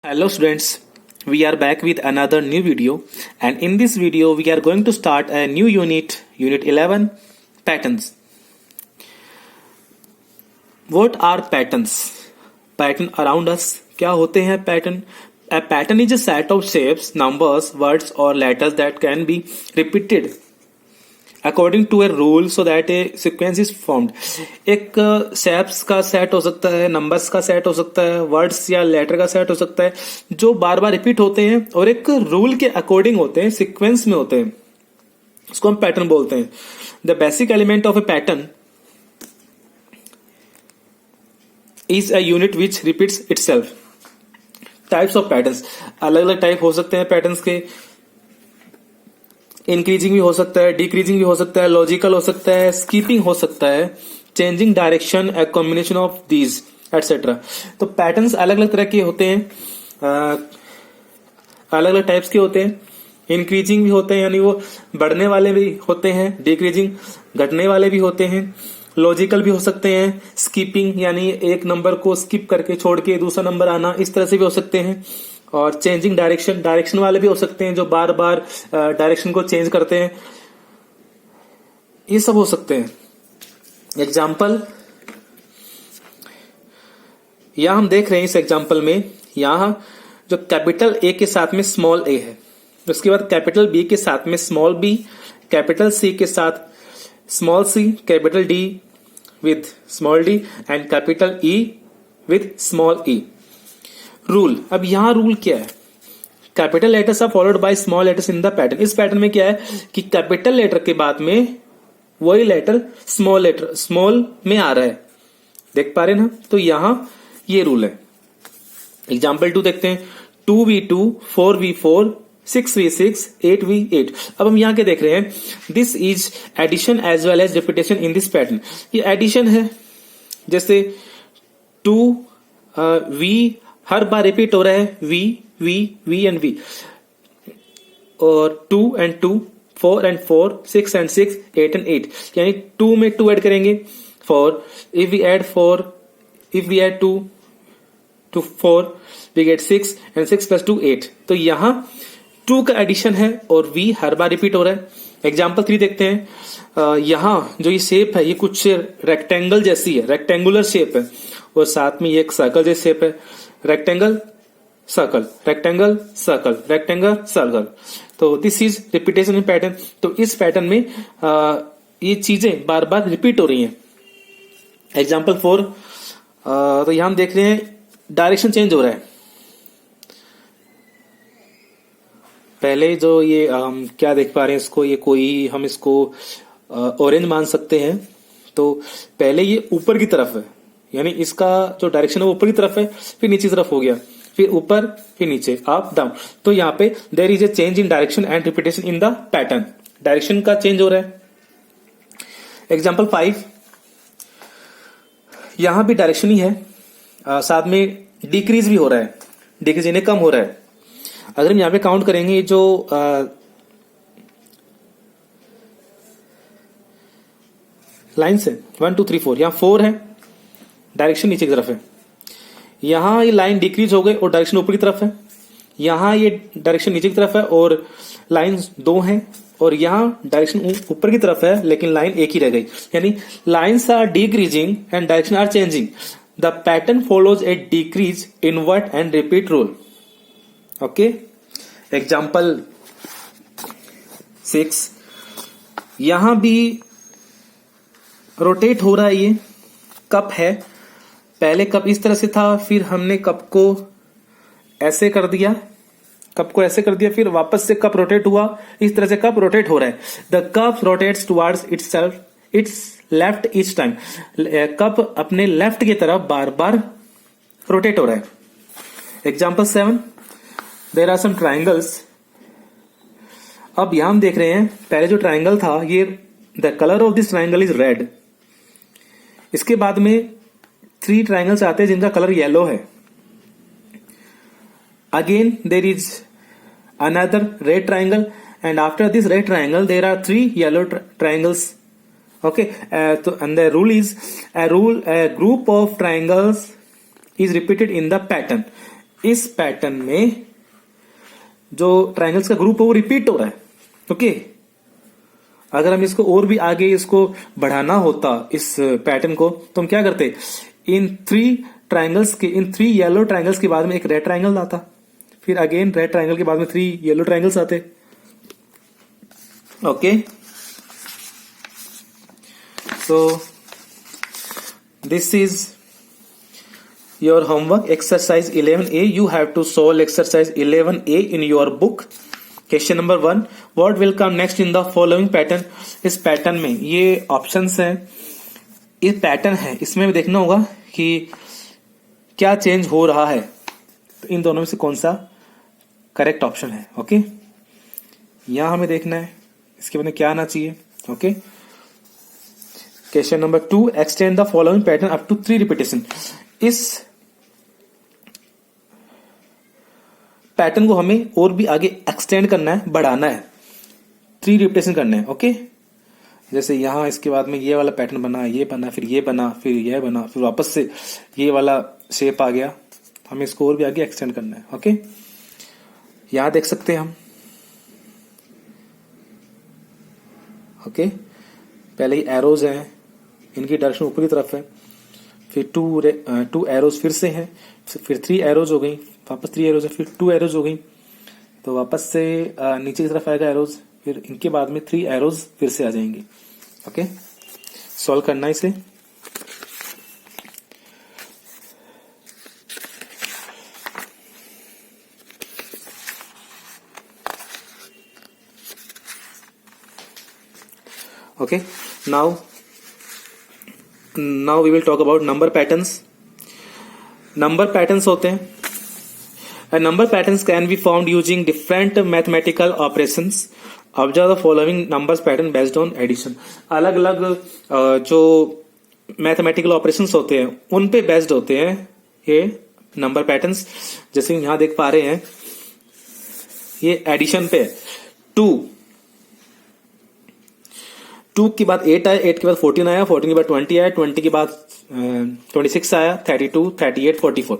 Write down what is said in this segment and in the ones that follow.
Hello students, we are back with another new video, and in this video we are going to start a new unit 11, patterns. What are patterns? Pattern around us. क्या होते हैं pattern? A pattern is a set of shapes, numbers, words or letters that can be repeated according to a rule so that a sequence is formed. एक shapes का set हो सकता है, numbers का set हो सकता है, वर्ड्स या लेटर का सेट हो सकता है जो बार बार रिपीट होते हैं और एक रूल के अकॉर्डिंग होते हैं, सीक्वेंस में होते हैं. उसको हम पैटर्न बोलते हैं. The basic element of A pattern is a unit which repeats itself. Types of patterns, अलग अलग टाइप हो सकते हैं पैटर्न्स के. इंक्रीजिंग भी हो सकता है, डिक्रीजिंग भी हो सकता है, लॉजिकल हो सकता है, स्कीपिंग हो सकता है, changing direction, a combination of these etcetera. तो पैटर्न्स अलग अलग तरह के होते हैं, अलग अलग टाइप्स के होते हैं. इंक्रीजिंग भी होते हैं यानी वो बढ़ने वाले भी होते हैं, डिक्रीजिंग घटने वाले भी होते हैं, लॉजिकल भी हो सकते हैं, स्कीपिंग यानी एक नंबर को स्किप करके छोड़ के दूसरा नंबर आना, इस तरह से भी हो सकते हैं. और चेंजिंग डायरेक्शन, डायरेक्शन वाले भी हो सकते हैं जो बार बार डायरेक्शन को चेंज करते हैं. ये सब हो सकते हैं. एग्जाम्पल यहां हम देख रहे हैं. इस एग्जाम्पल में यहां जो कैपिटल ए के साथ में स्मॉल ए है, उसके बाद कैपिटल बी के साथ में स्मॉल बी, कैपिटल सी के साथ small C, capital D with small D and capital E with small E. Rule, अब यहां रूल क्या है? Capital letters are followed by small letters in the pattern. इस पैटर्न में क्या है कि कैपिटल लेटर के बाद में वही लेटर स्मॉल में आ रहा है. देख पा रहे ना? तो यहां ये रूल है. एग्जाम्पल 2 देखते हैं. 2v2, 4v4, 6v6, 8v8. अब हम यहां क्या देख रहे हैं? This is addition as well as repetition in this pattern. ये एडिशन है, जैसे 2v हर बार रिपीट हो रहा है, v एंड v, और 2 एंड 2, 4 एंड 4, 6 एंड 6, 8 एंड 8, यानी 2 में 2 ऐड करेंगे 4. If we add 2 to 4 we get 6 and 6 plus 2 8. तो यहां 2 का एडिशन है और v हर बार रिपीट हो रहा है. एग्जाम्पल 3 देखते हैं. यहां जो ये शेप है ये कुछ रेक्टेंगल जैसी है, रेक्टेंगुलर शेप है, और साथ में ये एक सर्कल जैसी शेप है. Rectangle circle, rectangle circle, rectangle circle. तो this is repetition in pattern. तो इस पैटर्न में ये चीजें बार बार रिपीट हो रही हैं. एग्जाम्पल 4, तो यहां हम देख रहे हैं डायरेक्शन चेंज हो रहा है. पहले जो ये क्या देख पा रहे हैं इसको, ये कोई हम इसको ऑरेंज मान सकते हैं. तो पहले ये ऊपर की तरफ है, यानी इसका जो डायरेक्शन है वो ऊपर की तरफ है, फिर नीचे की तरफ हो गया, फिर ऊपर, फिर नीचे, अप डाउन. तो यहाँ पे there is a change in direction and repetition in the pattern. Direction का चेंज हो रहा है. एग्जाम्पल 5, यहां भी डायरेक्शन ही है, साथ में डिक्रीज भी हो रहा है, डिक्रीज यानी कम हो रहा है. अगर हम यहाँ पे काउंट करेंगे जो लाइन्स है 1 2 3 4, यहाँ 4 है, डायरेक्शन नीचे की तरफ है. यहां ये लाइन डिक्रीज हो गई और डायरेक्शन ऊपर की तरफ है. यहां ये डायरेक्शन नीचे की तरफ है और लाइन 2 है, और यहां डायरेक्शन ऊपर की तरफ है लेकिन लाइन एक ही रह गई, यानी lines are decreasing and direction are changing. The pattern follows a decrease invert and repeat rule. Okay. Example 6, यहां भी रोटेट हो रहा है. ये कप है, पहले कप इस तरह से था, फिर हमने कप को ऐसे कर दिया, फिर वापस से कप रोटेट हुआ. इस तरह से कप रोटेट हो रहा है. The cup rotates towards its left each time. Cup अपने लेफ्ट की तरफ बार बार रोटेट हो रहा है. Example 7, there are some triangles. अब यहां हम देख रहे हैं पहले जो ट्राइंगल था, ये the colour of this triangle is red. इसके बाद में 3 ट्राइंगल्स आते हैं जिनका कलर येलो है. Again there is another red triangle, and after this red triangle there are 3 yellow triangles. Okay. तो and the rule is a group of triangles is repeated in the pattern. इस pattern में जो triangles का group है वो repeat हो रहा है। ओके, अगर हम इसको और भी आगे इसको बढ़ाना होता इस पैटर्न को, तो हम क्या करते, इन थ्री येलो ट्राइंगल्स के बाद में एक रेड ट्राइंगल आता, फिर अगेन रेड ट्राइंगल के बाद में 3 येलो ट्राइंगल्स आते। Okay, so this is your homework exercise 11a. You have to solve exercise 11a in your book. Question number 1, what will come next in the following pattern? इस pattern में ये options हैं, ये pattern है, इसमें देखना होगा कि क्या चेंज हो रहा है, तो इन दोनों में से कौन सा करेक्ट ऑप्शन है। ओके, यहां हमें देखना है इसके बाद में क्या आना चाहिए। Okay, question number 2, extend the following pattern up to 3 repetition. इस पैटर्न को हमें और भी आगे एक्सटेंड करना है, बढ़ाना है, 3 रिपीटेशन करना है। ओके, जैसे यहां इसके बाद में ये वाला पैटर्न बना, ये बना, फिर ये बना, फिर ये बना, फिर वापस से ये वाला शेप आ गया, हमें इसको और भी आगे एक्सटेंड करना है। ओके, यहां देख सकते हैं हम। ओके, पहले ही एरोज हैं, इनकी डायरेक्शन ऊपरी तरफ है, फिर 2 एरोज फिर से हैं, फिर 3 एरोज हो गई, वापस 3 एरोज है, फिर 2 एरोज हो गई, तो वापस से नीचे की तरफ आएगा एरोज, फिर इनके बाद में 3 एरोज फिर से आ जाएंगे। ओके, सॉल्व करना है इसे। Okay, now we will talk about number patterns. Number patterns होते हैं, number patterns can be found using different mathematical operations. Observe the following numbers pattern based on addition. अलग अलग जो मैथमेटिकल ऑपरेशंस होते हैं उन पे बेस्ड होते हैं ये नंबर पैटर्न्स। जैसे यहां देख पा रहे हैं, ये एडिशन पे 2 के बाद 8 आया, 8 के बाद 14 आया, 14 के बाद 20 आया, 20 के बाद 26 आया, 32, 38, 44।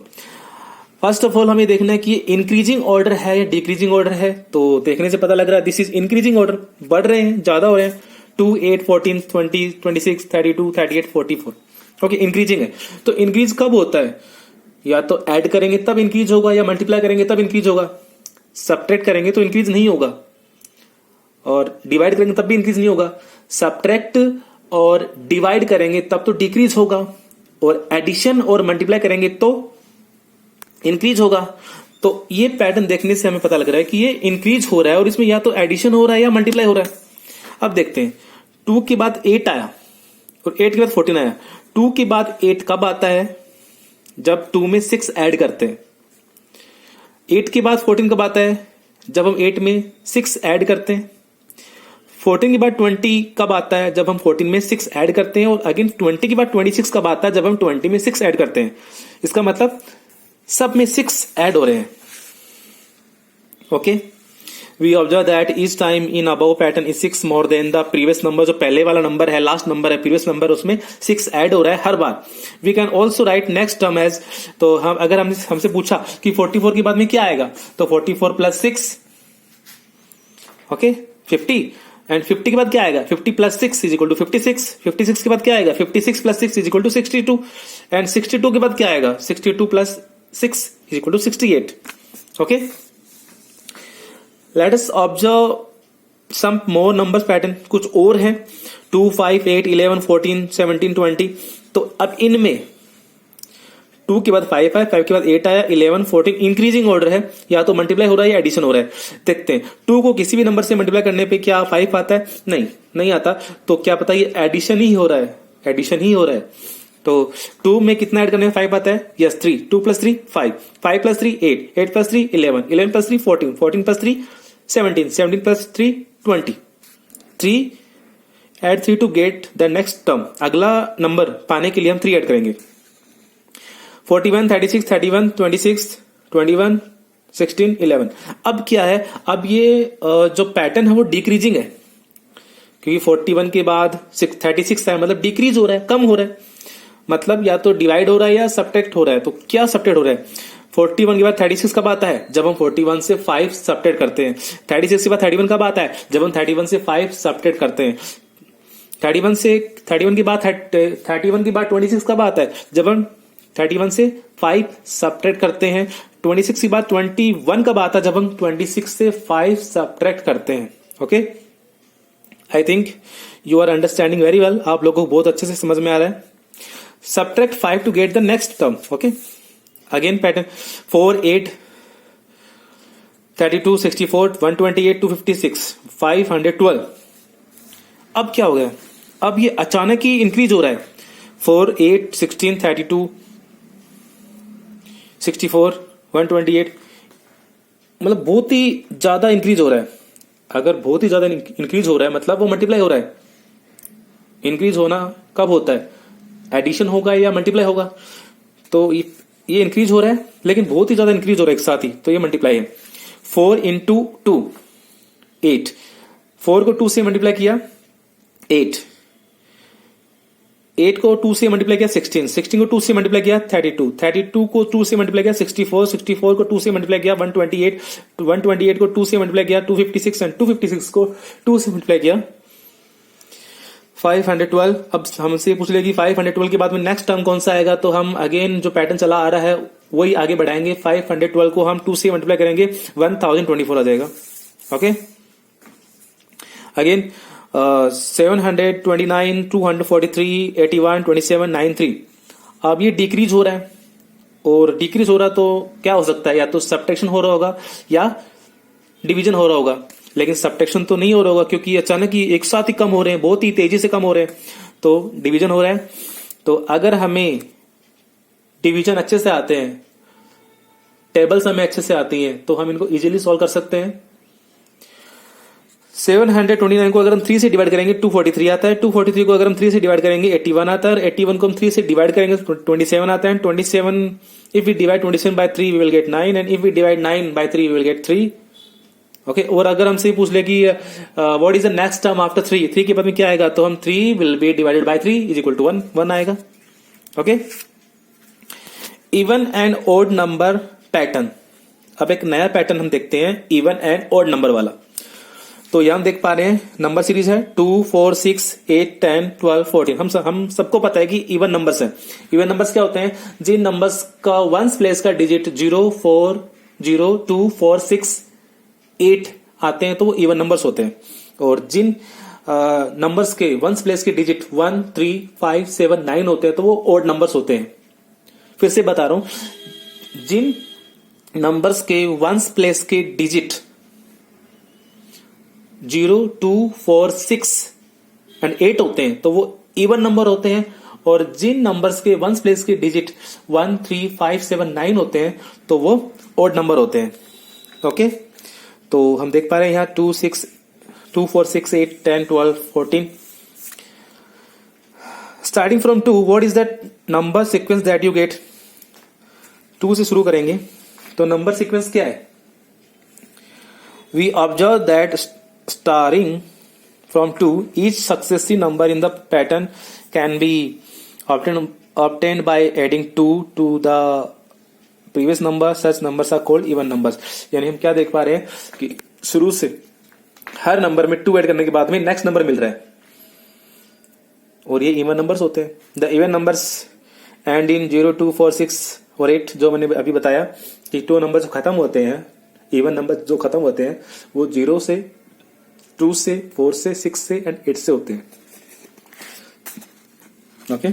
फर्स्ट ऑफ ऑल हमें देखना है कि इंक्रीजिंग ऑर्डर है या डिक्रीजिंग ऑर्डर है। तो देखने से पता लग रहा है दिस इज इंक्रीजिंग ऑर्डर, बढ़ रहे हैं, ज्यादा हो रहे हैं। 2, 8, 14, 20, 26, 32, 38, 44। ओके, इंक्रीजिंग है। तो इंक्रीज कब होता है? या तो ऐड करेंगे तब इंक्रीज होगा, या मल्टीप्लाई करेंगे तब इंक्रीज होगा। सब्ट्रैक्ट करेंगे तो इंक्रीज नहीं होगा, और डिवाइड करेंगे तब भी इंक्रीज नहीं होगा। सब्ट्रैक्ट और डिवाइड करेंगे तब तो डिक्रीज होगा, और एडिशन और मल्टीप्लाई करेंगे तो इंक्रीज होगा। तो ये पैटर्न देखने से हमें पता लग रहा है कि ये इंक्रीज हो रहा है, और इसमें या तो एडिशन हो रहा है या मल्टीप्लाई हो रहा है। अब देखते हैं, 2 के बाद 8 आया और 8 के बाद 14 आया। 2 के बाद 8 कब आता है? जब 2 में 6 ऐड करते हैं। 8 के बाद 14 कब आता है? जब हम 8 में 6 ऐड करते हैं। 14 के बाद 20 कब आता है? जब हम 14 में 6 ऐड करते हैं। और अगेन 20 के बाद 26 कब आता है? जब हम 20 में 6 ऐड करते हैं। इसका मतलब सब में 6 ऐड हो रहे हैं। Okay, we observe that each time in above pattern is 6 more than the previous number. जो पहले वाला नंबर है, लास्ट नंबर है, प्रीवियस नंबर, उसमें 6 ऐड हो रहा है हर बार। We can also write next term as, तो हम अगर हमसे पूछा कि 44 के बाद में क्या आएगा, तो 44 प्लस 6, ओके, 50। एंड 50 के बाद क्या आएगा? 50 प्लस 6 इज इक्वल टू 56। 56 के बाद क्या आएगा? 56 plus 6 is equal to 62। And 62 के बाद क्या आएगा? 62 plus 6 is equal to 68. Okay, let us observe some more numbers pattern. कुछ और हैं, 2, 5, 8, 11, 14, 17, 20। तो अब इनमें 2 के बाद 5 आया, 5 के बाद 8 आया, 11, 14 इंक्रीजिंग ऑर्डर है, या तो मल्टीप्लाई हो रहा है या एडिशन हो रहा है। देखते हैं 2 को किसी भी नंबर से मल्टीप्लाई करने पे क्या 5 आता है? नहीं आता। तो क्या पता ये एडिशन ही हो रहा है, एडिशन ही हो रहा है। तो 2 में कितना ऐड करने में 5 आता है? Yes, 3। 2 plus 3 5, 5 plus 3 8, 8 plus 3 11, 11 plus 3 14, 14 plus 3 17, 17 plus 3 20। 3 add 3 to get the next term. अगला नंबर पाने के लिए हम 3 ऐड करेंगे। 41, 36, 31, 26, 21, 16, 11। अब क्या है? अब ये जो पैटर्न है वो डिक्रीजिंग है, क्योंकि 41 के बाद 36 है, मतलब डिक्रीज हो रहा है, कम हो रहा है। मतलब या तो डिवाइड हो रहा है या सब्ट्रैक्ट हो रहा है। तो क्या सब्ट्रैक्ट हो रहा है? 41 के बाद 36 कब आता है? जब हम 41 से 5 सब्ट्रैक्ट करते हैं। 36 के बाद 31 कब आता है? जब हम 31 से 5 सब्ट्रैक्ट करते हैं। 31 के बाद 26 कब आता है? जब हम 31 से 5 सब्ट्रैक्ट करते हैं। 26 के बाद 21 कब आता है? जब हम 26 से 5 सब्ट्रैक्ट करते हैं। Okay, I think you are understanding very well. आप लोगों को बहुत अच्छे से समझ में आ रहा है। Subtract 5 to get the next term. Okay, again pattern 4, 8, 32, 64, 128, 256, 512। अब क्या हो गया? अब ये अचानक ही इंक्रीज हो रहा है। 4, 8, 16, 32, 64, 128, मतलब बहुत ही ज्यादा इंक्रीज हो रहा है। अगर बहुत ही ज्यादा इंक्रीज हो रहा है मतलब वो मल्टीप्लाई हो रहा है। इंक्रीज होना कब होता है? एडिशन होगा या मल्टीप्लाई होगा? तो ये इंक्रीज हो रहा है, लेकिन बहुत ही ज्यादा इंक्रीज हो रहा है एक साथ ही, तो ये मल्टीप्लाई है। 4 इंटू 2 8, 4 को 2 से मल्टीप्लाई किया 8, 8 को 2 से मल्टीप्लाई किया 16, 16 को 2 से मल्टीप्लाई किया 32, 32 को 2 से मल्टीप्लाई किया 64, 64 को 2 से मल्टीप्लाई किया 128, 128 को 2 से मल्टीप्लाई किया 256 एंड 256 को 2 से मल्टीप्लाई किया 512। अब हमसे पूछ ले कि 512 के बाद में नेक्स्ट टर्म कौन सा आएगा, तो हम अगेन जो पैटर्न चला आ रहा है वही आगे बढ़ाएंगे। 512 को हम 2 से मल्टीप्लाई करेंगे 1024 आ जाएगा। Okay, again 729, 243, 81, 27, 93। अब ये डिक्रीज हो रहा है, और डिक्रीज हो रहा तो क्या हो सकता है? या तो सब्ट्रैक्शन हो रहा होगा या डिवीजन हो रहा होगा, लेकिन सब्ट्रैक्शन तो नहीं हो रहा होगा क्योंकि अचानक ही एक साथ ही कम हो रहे हैं, बहुत ही तेजी से कम हो रहे हैं, तो डिवीजन हो रहा है। तो अगर हमें डिवीजन अच्छे से आते हैं, टेबल्स हमें अच्छे से आती हैं, तो हम इनको इजीली सॉल्व कर सकते हैं। 729 को अगर हम 3 से डिवाइड करेंगे 243 आता है। 243 को अगर हम 3 से डिवाइड करेंगे 81 आता है। 81 को हम 3 से डिवाइड करेंगे 27 आता है। 27, if we divide 27 by 3 we will get 9, and if we divide 9 by 3 we will get 3। Okay, और अगर हमसे पूछ ले कि what is the next term after 3 के बाद में क्या आएगा, तो हम 3 will be divided by 3 is equal to 1 आएगा। Okay, even and odd number pattern. अब एक नया पैटर्न हम देखते हैं, इवन एंड ओड नंबर वाला। तो यहां हम देख पा रहे हैं नंबर सीरीज है 2, 4, 6, 8, 10, 12, 14। हम सबको पता है कि इवन नंबर्स है। इवन नंबर्स क्या होते हैं? जिन नंबर्स का वंस प्लेस का डिजिट 0, 4, 0, 2, 4, 6, 8 आते हैं तो वो इवन नंबर्स होते हैं। और जिन नंबर्स के वंस प्लेस के डिजिट 1, 3, 5, 7, 9 होते हैं तो वो ओड नंबर्स होते हैं। फिर से बता रहा हूं, जिन नंबर्स के वंस प्लेस के डिजिट 0, 2, 4, 6 एंड 8 होते हैं तो वो इवन नंबर होते हैं। और जिन नंबर्स के वंस प्लेस के डिजिट 1, 3, 5, 7, 9 होते हैं तो वो ओड नंबर होते हैं। ओके, तो हम देख पा रहे हैं यहां 2, 4, 6, 8, 10, 12, 14। Starting from 2, what is that number sequence that you get? 2 से शुरू करेंगे तो नंबर सीक्वेंस क्या है? We observe that starting from 2, each successive number in the pattern can be obtained by adding 2 to the previous number. Such numbers are called even numbers. यानी हम क्या देख पा रहे हैं कि शुरू से हर नंबर में 2 ऐड करने के बाद में नेक्स्ट नंबर मिल रहा है, और ये इवन नंबर्स होते हैं। The even numbers and in 0, 2, 4, 6 और 8, जो मैंने अभी बताया कि 2 नंबर जो खत्म होते हैं, इवन नंबर जो खत्म होते हैं वो 0 से, 2 से, 4 से, 6 से एंड 8 से होते हैं। Okay,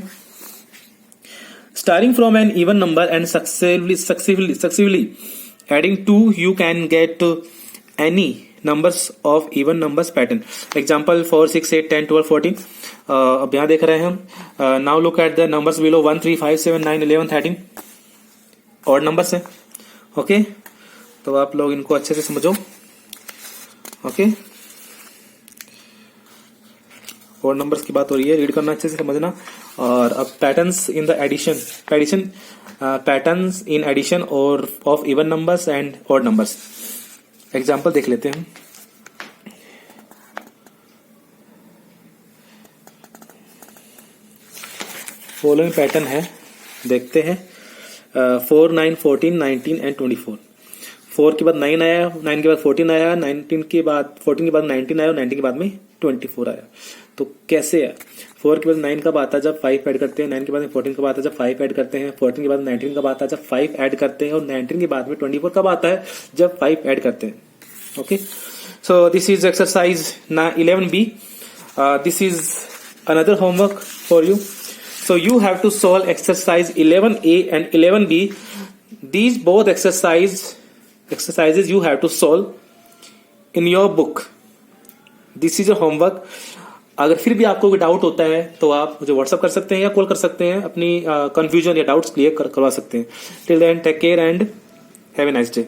starting from an even number and successively adding 2 you can get any numbers of even numbers pattern. Example 4, 6, 8, 10, 12, 14। अब यहां देख रहे हैं हम। Now look at the numbers below 1, 3, 5, 7, 9, 11, 13 odd numbers हैं। ओके, तो आप लोग इनको अच्छे से समझो। ओके, और नंबर्स की बात हो रही है, रीड करना अच्छे से समझना। और अब patterns in the addition patterns in addition और of even numbers and odd numbers. Example देख लेते हैं। फॉलोइंग पैटर्न है, देखते हैं। 4, 9, 14, 19 एंड 24। 4 के बाद 9 आया, 9 के बाद 14 आया, 19 के बाद 14 के बाद 19 आया और 19 के बाद में 24 आया। तो कैसे है? 4 के बाद 9 कब आता है? जब 5 ऐड करते हैं। 9 के बाद में 14 कब आता है? जब 5 ऐड करते हैं। 14 के बाद 19 कब आता है? जब 5 ऐड करते हैं। और 19 के बाद में 24 कब आता है? जब 5 ऐड करते हैं। Okay, so this is exercise 11B. This is another homework for you. So you have to solve exercise 11A and 11B. These both exercises you have to solve in your book. This is a homework. अगर फिर भी आपको कोई doubt होता है तो आप मुझे व्हाट्सअप कर सकते हैं या कॉल कर सकते हैं, अपनी कंफ्यूजन या डाउट्स क्लियर करवा सकते हैं. Till then take care and have a nice day.